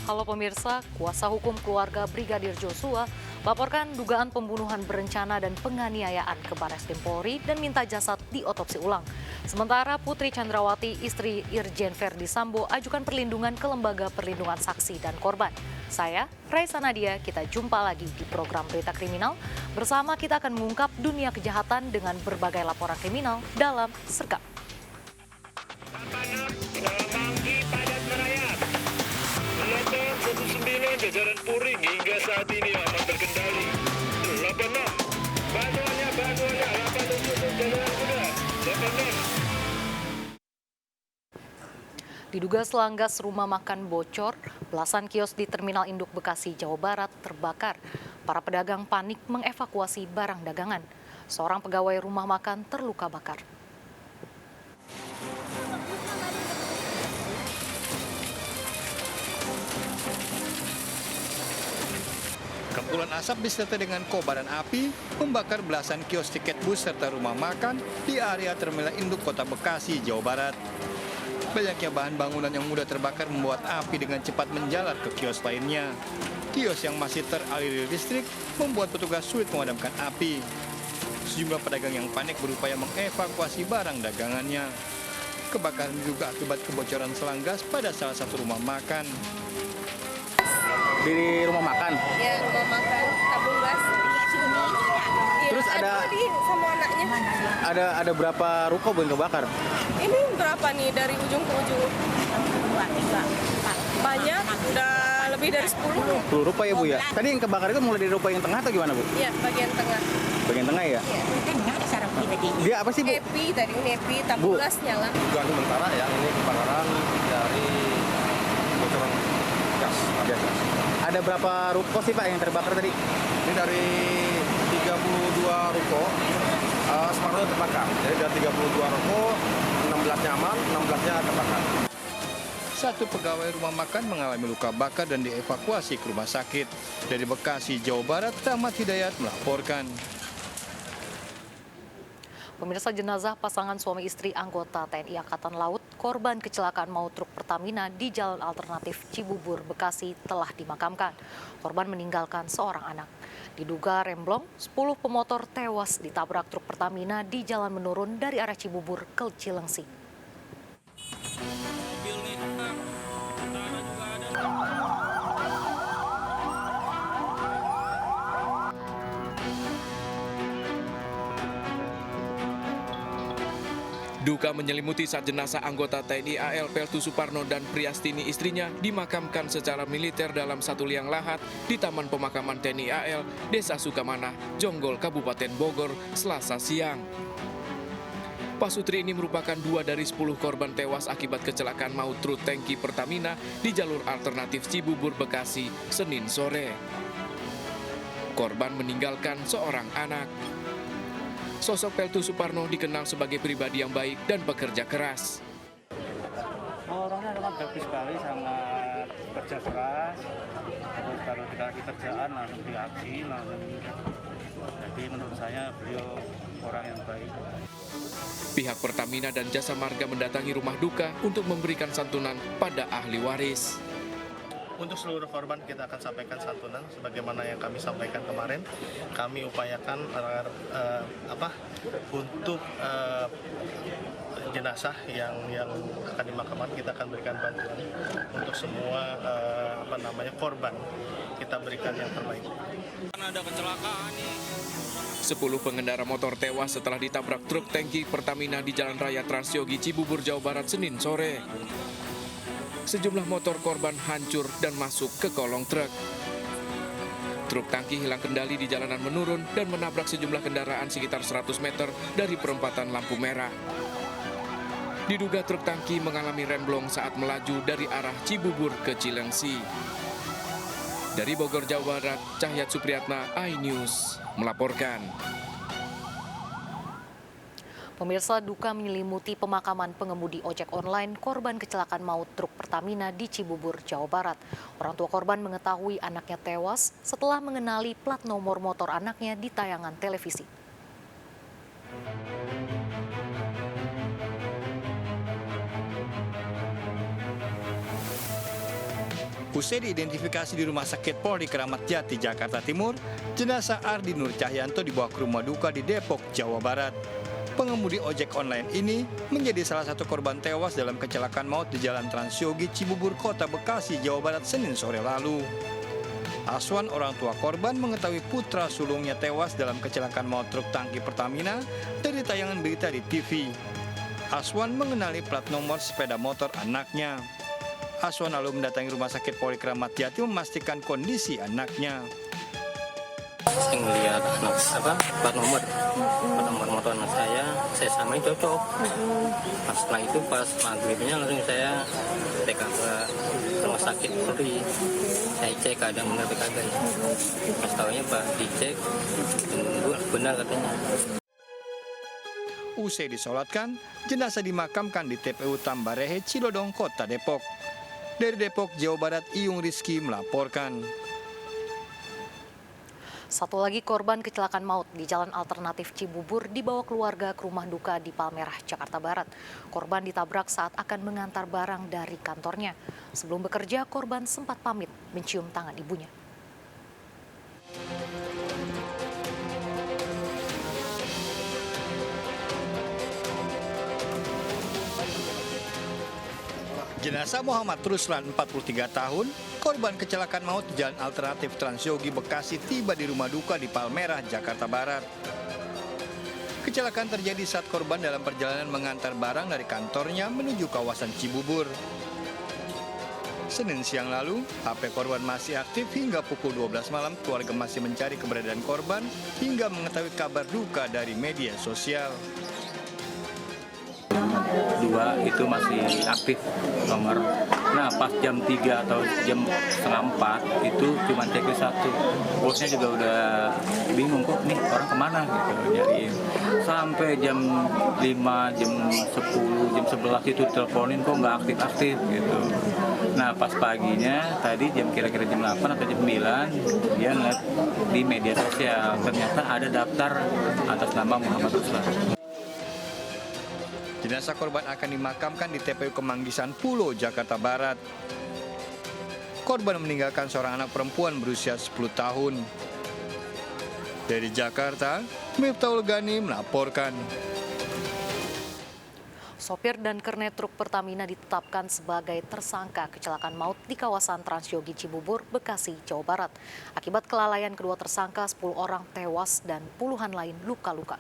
Halo pemirsa, kuasa hukum keluarga Brigadir Joshua laporkan dugaan pembunuhan berencana dan penganiayaan ke Barreskrim Polri dan minta jasad diotopsi ulang. Sementara Putri Chandrawati, istri Irjen Verdi Sambo, ajukan perlindungan ke Lembaga Perlindungan Saksi dan Korban. Saya, Raisa Nadia, kita jumpa lagi di program Berita Kriminal. Bersama kita akan mengungkap dunia kejahatan dengan berbagai laporan kriminal dalam Sergap. Jajaran Puring hingga saat ini aman terkendali. 86, bantuannya 87 jajaran kuda. 86. Diduga selanggas rumah makan bocor, belasan kios di Terminal Induk Bekasi, Jawa Barat terbakar. Para pedagang panik mengevakuasi barang dagangan. Seorang pegawai rumah makan terluka bakar. Kepulan asap disertai dengan kobaran api membakar belasan kios tiket bus serta rumah makan di area Terminal Induk Kota Bekasi, Jawa Barat. Banyaknya bahan bangunan yang mudah terbakar membuat api dengan cepat menjalar ke kios lainnya. Kios yang masih teraliri listrik membuat petugas sulit memadamkan api. Sejumlah pedagang yang panik berupaya mengevakuasi barang dagangannya. Kebakaran diduga akibat kebocoran selanggas pada salah satu rumah makan. Di rumah makan. Ya, rumah makan tabung gas. Terus ada sama anaknya. Ada berapa ruko yang kebakar? Ini berapa nih dari ujung ke ujung? Banyak, udah lebih dari 10. 10 ruko ya Bu ya? Tadi yang kebakar itu mulai dari ruko yang tengah atau gimana Bu? Iya, bagian tengah. Bagian tengah ya? Dia apa sih Bu? Nepi tadi, nepi tabung gas nyala. Dugaan sementara ya, ini kebakaran dari bocoran gas. Ada berapa ruko sih Pak yang terbakar tadi? Ini dari 32 ruko, separuhnya terbakar. Jadi dari 32 ruko, 16-nya aman, 16-nya terbakar. Satu pegawai rumah makan mengalami luka bakar dan dievakuasi ke rumah sakit. Dari Bekasi, Jawa Barat, Ahmad Hidayat melaporkan. Pemirsa, jenazah pasangan suami istri anggota TNI Angkatan Laut korban kecelakaan maut truk Pertamina di Jalan Alternatif Cibubur, Bekasi telah dimakamkan. Korban meninggalkan seorang anak. Diduga remblong, 10 pemotor tewas ditabrak truk Pertamina di jalan menurun dari arah Cibubur ke Cilengsi. Duka menyelimuti saat jenazah anggota TNI AL Peltu Suparno dan Priastini istrinya dimakamkan secara militer dalam satu liang lahat di Taman Pemakaman TNI AL, Desa Sukamanah, Jonggol, Kabupaten Bogor, Selasa siang. Pasutri ini merupakan 2 dari 10 korban tewas akibat kecelakaan maut truk tangki Pertamina di jalur alternatif Cibubur, Bekasi, Senin sore. Korban meninggalkan seorang anak. Sosok Peltu Suparno dikenal sebagai pribadi yang baik dan pekerja keras. Orangnya memang bagus sekali, sangat kerja keras. Terus kalau dikasih kerjaan langsung diakui, langsung. Jadi menurut saya beliau orang yang baik. Pihak Pertamina dan Jasa Marga mendatangi rumah duka untuk memberikan santunan pada ahli waris. Untuk seluruh korban kita akan sampaikan santunan sebagaimana yang kami sampaikan kemarin. Kami upayakan untuk jenazah yang akan dimakamkan, kita akan berikan bantuan untuk semua korban. Kita berikan yang terbaik. Karena ada kecelakaan nih. 10 pengendara motor tewas setelah ditabrak truk tangki Pertamina di Jalan Raya Transyogi Cibubur, Jawa Barat, Senin sore. Sejumlah motor korban hancur dan masuk ke kolong truk. Truk tangki hilang kendali di jalanan menurun dan menabrak sejumlah kendaraan sekitar 100 meter dari perempatan lampu merah. Diduga truk tangki mengalami remblong saat melaju dari arah Cibubur ke Cilengsi. Dari Bogor, Jawa Barat, Cahyat Supriyatna, iNews melaporkan. Pemirsa, duka menyelimuti pemakaman pengemudi ojek online korban kecelakaan maut truk Pertamina di Cibubur, Jawa Barat. Orang tua korban mengetahui anaknya tewas setelah mengenali plat nomor motor anaknya di tayangan televisi. Usai diidentifikasi di Rumah Sakit Polri Kramat Jati, Jakarta Timur, jenazah Ardi Nur Cahyanto dibawa ke rumah duka di Depok, Jawa Barat. Pengemudi ojek online ini menjadi salah satu korban tewas dalam kecelakaan maut di Jalan Transyogi, Cibubur, Kota Bekasi, Jawa Barat, Senin sore lalu. Aswan, orang tua korban, mengetahui putra sulungnya tewas dalam kecelakaan maut truk tangki Pertamina dari tayangan berita di TV. Aswan mengenali plat nomor sepeda motor anaknya. Aswan lalu mendatangi Rumah Sakit Polri Kramat Jati memastikan kondisi anaknya. Saya melihat plat nomor motor anak saya samain cocok. Setelah itu pas maghribnya langsung saya TK ke Rumah Sakit Polri. Saya cek keadaan benar kagak ya. Pas tahunya Pak dicek benar katanya. Usai disolatkan, jenazah dimakamkan di TPU Tambarehe, Cilodong, Kota Depok. Dari Depok, Jawa Barat, Iyung Rizky melaporkan. Satu lagi korban kecelakaan maut di Jalan Alternatif Cibubur dibawa keluarga ke rumah duka di Palmerah, Jakarta Barat. Korban ditabrak saat akan mengantar barang dari kantornya. Sebelum bekerja, korban sempat pamit mencium tangan ibunya. Jenazah Muhammad Ruslan, 43 tahun, korban kecelakaan maut di Jalan Alternatif Transyogi, Bekasi, tiba di rumah duka di Palmerah, Jakarta Barat. Kecelakaan terjadi saat korban dalam perjalanan mengantar barang dari kantornya menuju kawasan Cibubur. Senin siang lalu, HP korban masih aktif hingga pukul 12 malam. Keluarga masih mencari keberadaan korban hingga mengetahui kabar duka dari media sosial. 2 itu masih aktif nomor. Nah pas jam 3 atau jam setengah 4 itu cuma checklist 1. Bosnya juga udah bingung kok nih orang kemana gitu nyariin. Sampai jam 5, jam 10, jam 11 itu teleponin kok nggak aktif-aktif gitu. Nah pas paginya tadi kira-kira jam 8 atau jam 9 dia ngeliat di media sosial ternyata ada daftar atas nama Muhammad Ruslan. Jenazah korban akan dimakamkan di TPU Kemanggisan Pulo, Jakarta Barat. Korban meninggalkan seorang anak perempuan berusia 10 tahun. Dari Jakarta, Miftahul Gani melaporkan. Sopir dan kernet truk Pertamina ditetapkan sebagai tersangka kecelakaan maut di kawasan Transyogi Cibubur, Bekasi, Jawa Barat. Akibat kelalaian kedua tersangka, 10 orang tewas dan puluhan lain luka-luka.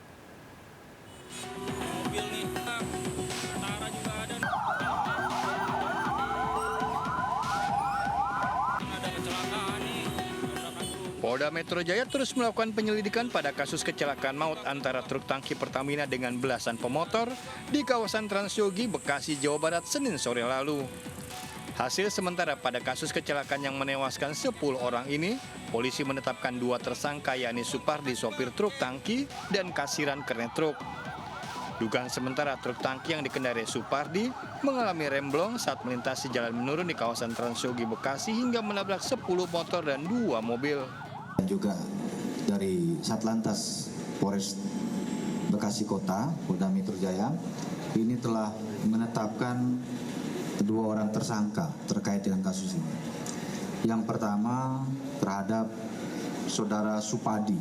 Polda Metro Jaya terus melakukan penyelidikan pada kasus kecelakaan maut antara truk tangki Pertamina dengan belasan pemotor di kawasan Transyogi, Bekasi, Jawa Barat, Senin sore lalu. Hasil sementara pada kasus kecelakaan yang menewaskan 10 orang ini, polisi menetapkan 2 tersangka yakni Supardi sopir truk tangki dan kasiran kernet truk. Dugaan sementara truk tangki yang dikendarai Supardi mengalami remblong saat melintasi jalan menurun di kawasan Transyogi, Bekasi hingga menabrak 10 motor dan 2 mobil. Juga dari Satlantas Polres Bekasi Kota, Polda Metro Jaya, ini telah menetapkan 2 orang tersangka terkait dengan kasus ini. Yang pertama terhadap saudara Supadi.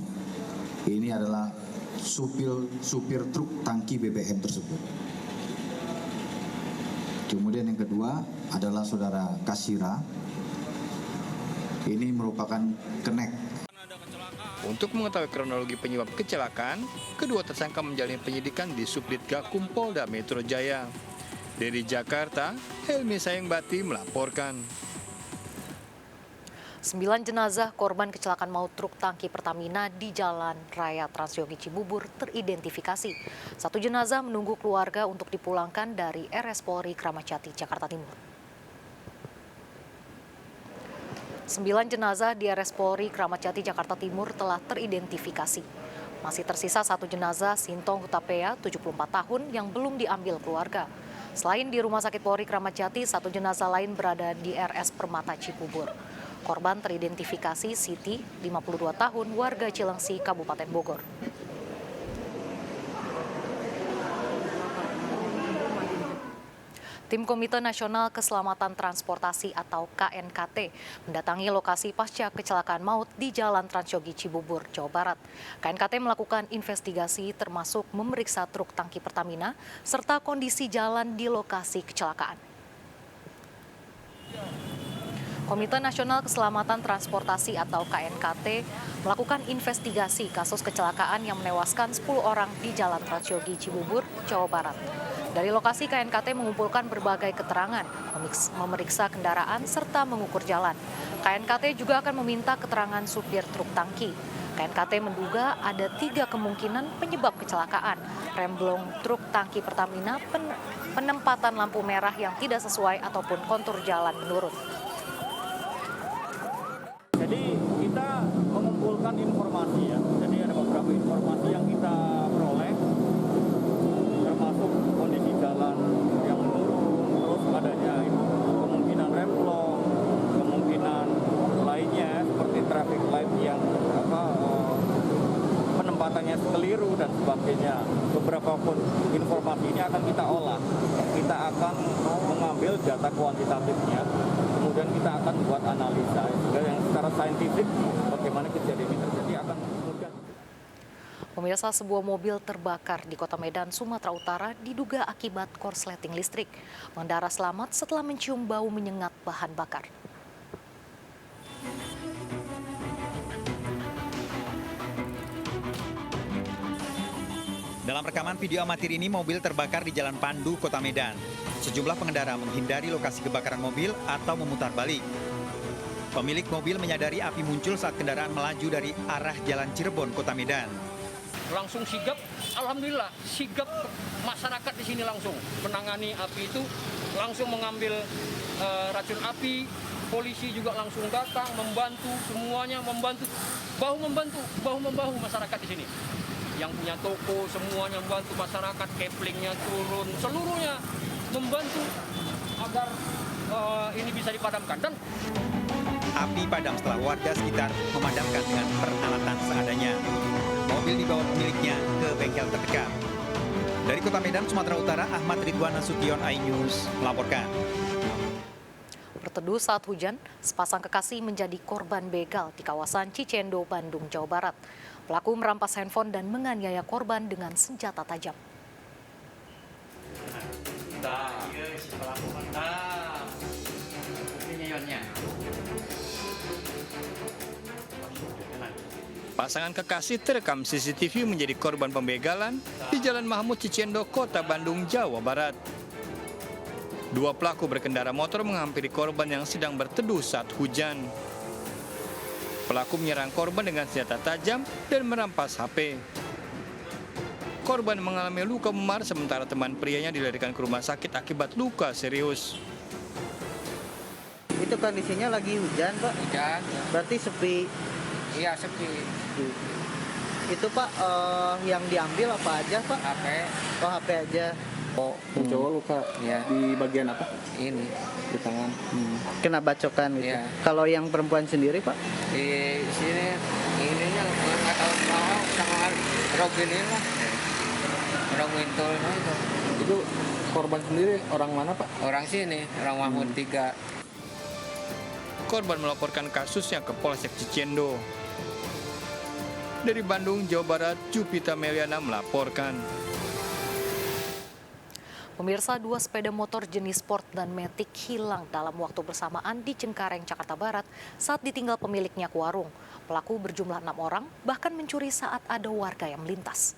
Ini adalah supir truk tangki BBM tersebut. Kemudian yang kedua adalah saudara Kasira. Ini merupakan kenek. Untuk mengetahui kronologi penyebab kecelakaan, kedua tersangka menjalani penyidikan di Subdit Gakum Polda Metro Jaya. Dari Jakarta, Helmi Sayengbati melaporkan. 9 jenazah korban kecelakaan maut truk tangki Pertamina di Jalan Raya Transyogi Cibubur teridentifikasi. 1 jenazah menunggu keluarga untuk dipulangkan dari RS Polri Kramat Jati, Jakarta Timur. 9 jenazah di RS Polri Kramat Jati, Jakarta Timur telah teridentifikasi. Masih tersisa 1 jenazah Sintong Hutapea, 74 tahun, yang belum diambil keluarga. Selain di Rumah Sakit Polri Kramat Jati, 1 jenazah lain berada di RS Permata Cibubur. Korban teridentifikasi Siti, 52 tahun, warga Cilengsi, Kabupaten Bogor. Tim Komite Nasional Keselamatan Transportasi atau KNKT mendatangi lokasi pasca kecelakaan maut di Jalan Transyogi Cibubur, Jawa Barat. KNKT melakukan investigasi termasuk memeriksa truk tangki Pertamina serta kondisi jalan di lokasi kecelakaan. Komite Nasional Keselamatan Transportasi atau KNKT melakukan investigasi kasus kecelakaan yang menewaskan 10 orang di Jalan Transyogi Cibubur, Jawa Barat. Dari lokasi KNKT mengumpulkan berbagai keterangan, memeriksa kendaraan, serta mengukur jalan. KNKT juga akan meminta keterangan supir truk tangki. KNKT menduga ada 3 kemungkinan penyebab kecelakaan. Remblong truk tangki Pertamina, penempatan lampu merah yang tidak sesuai ataupun kontur jalan menurun. Jadi kita mengumpulkan informasi ya. Jadi ada beberapa informasi yang kita peroleh, termasuk kondisi jalan yang menurun, terus adanya kemungkinan remblong, kemungkinan lainnya seperti traffic light yang penempatannya keliru dan sebagainya. Beberapa pun informasi ini akan kita olah. Kita akan mengambil data kuantitatifnya, kemudian kita akan buat analisa yang secara saintifik bagaimana kejadian ini terjadi akan mudah. Pemirsa, sebuah mobil terbakar di Kota Medan, Sumatera Utara diduga akibat korsleting listrik. Pengendara selamat setelah mencium bau menyengat bahan bakar. Dalam rekaman video amatir ini, mobil terbakar di Jalan Pandu, Kota Medan. Sejumlah pengendara menghindari lokasi kebakaran mobil atau memutar balik. Pemilik mobil menyadari api muncul saat kendaraan melaju dari arah Jalan Cirebon, Kota Medan. Langsung sigap, alhamdulillah sigap masyarakat di sini langsung menangani api itu, langsung mengambil racun api, polisi juga langsung datang membantu, semuanya membantu, bahu membahu masyarakat di sini. Yang punya toko semuanya membantu masyarakat, keplingnya turun, seluruhnya membantu agar ini bisa dipadamkan. Dan api padam setelah warga sekitar memadamkan dengan peralatan seadanya. Mobil dibawa pemiliknya ke bengkel terdekat. Dari Kota Medan, Sumatera Utara, Ahmad Ridwan Nasution, iNews melaporkan. Berteduh saat hujan, sepasang kekasih menjadi korban begal di kawasan Cicendo, Bandung, Jawa Barat. Pelaku merampas handphone dan menganiaya korban dengan senjata tajam. Pasangan kekasih terekam CCTV menjadi korban pembegalan di Jalan Mahmud Cicendo, Kota Bandung, Jawa Barat. 2 pelaku berkendara motor menghampiri korban yang sedang berteduh saat hujan. Pelaku menyerang korban dengan senjata tajam dan merampas HP. Korban mengalami luka memar sementara teman prianya dilarikan ke rumah sakit akibat luka serius. Itu kondisinya lagi hujan, Pak? Hujan. Berarti sepi? Iya, sepi. Itu, Pak, yang diambil apa aja, Pak? HP. Oh, HP aja. Oh, cowok luka ya. Di bagian apa? Ini di tangan. Kena bacokan gitu. Ya. Kalau yang perempuan sendiri, Pak? Di sini ininya nggak tahu sama Robin ini lah. Orang Wintul itu. Itu korban sendiri orang mana, Pak? Orang sini, orang Mahmud 3. Korban melaporkan kasusnya ke Polsek Cicendo. Dari Bandung, Jawa Barat, Jupita Meliana melaporkan. Pemirsa, 2 sepeda motor jenis sport dan Matic hilang dalam waktu bersamaan di Cengkareng, Jakarta Barat saat ditinggal pemiliknya ke warung. Pelaku berjumlah 6 orang, bahkan mencuri saat ada warga yang melintas.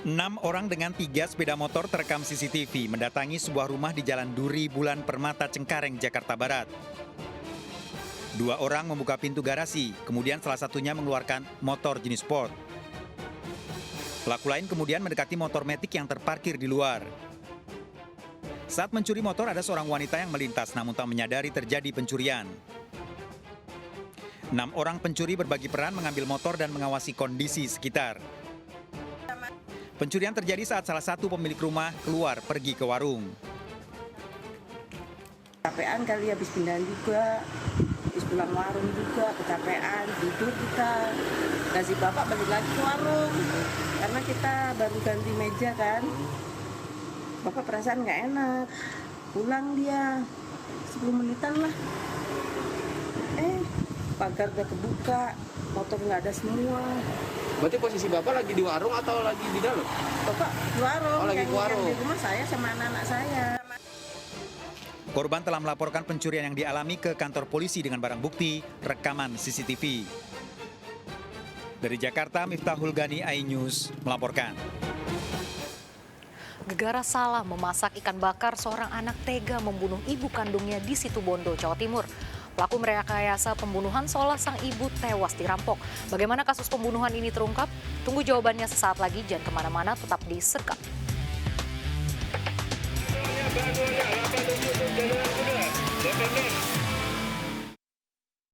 Enam orang dengan 3 sepeda motor terekam CCTV mendatangi sebuah rumah di Jalan Duri Bulan Permata, Cengkareng, Jakarta Barat. 2 orang membuka pintu garasi, kemudian salah satunya mengeluarkan motor jenis sport. Pelaku lain kemudian mendekati motor metik yang terparkir di luar. Saat mencuri motor, ada seorang wanita yang melintas namun tak menyadari terjadi pencurian. 6 orang pencuri berbagi peran mengambil motor dan mengawasi kondisi sekitar. Pencurian terjadi saat salah satu pemilik rumah keluar pergi ke warung. Kecapean kali habis pindahan juga, habis pulang warung juga, kecapean, tidur kita. Kasih bapak balik lagi ke warung, karena kita baru ganti meja kan. Bapak perasaan nggak enak, pulang dia 10 menitan lah. Pagar udah kebuka, motor nggak ada semua. Berarti posisi Bapak lagi di warung atau lagi di dalam? Bapak di warung, lagi di warung. Yang di rumah saya sama anak-anak saya. Korban telah melaporkan pencurian yang dialami ke kantor polisi dengan barang bukti rekaman CCTV. Dari Jakarta, Miftahul Gani, iNews melaporkan. Gegara salah memasak ikan bakar, seorang anak tega membunuh ibu kandungnya di Situbondo, Jawa Timur. Pelaku merekayasa pembunuhan seolah sang ibu tewas dirampok. Bagaimana kasus pembunuhan ini terungkap? Tunggu jawabannya sesaat lagi, jangan kemana-mana, tetap di Sekap. Banuanya 8 untuk jalan kuda.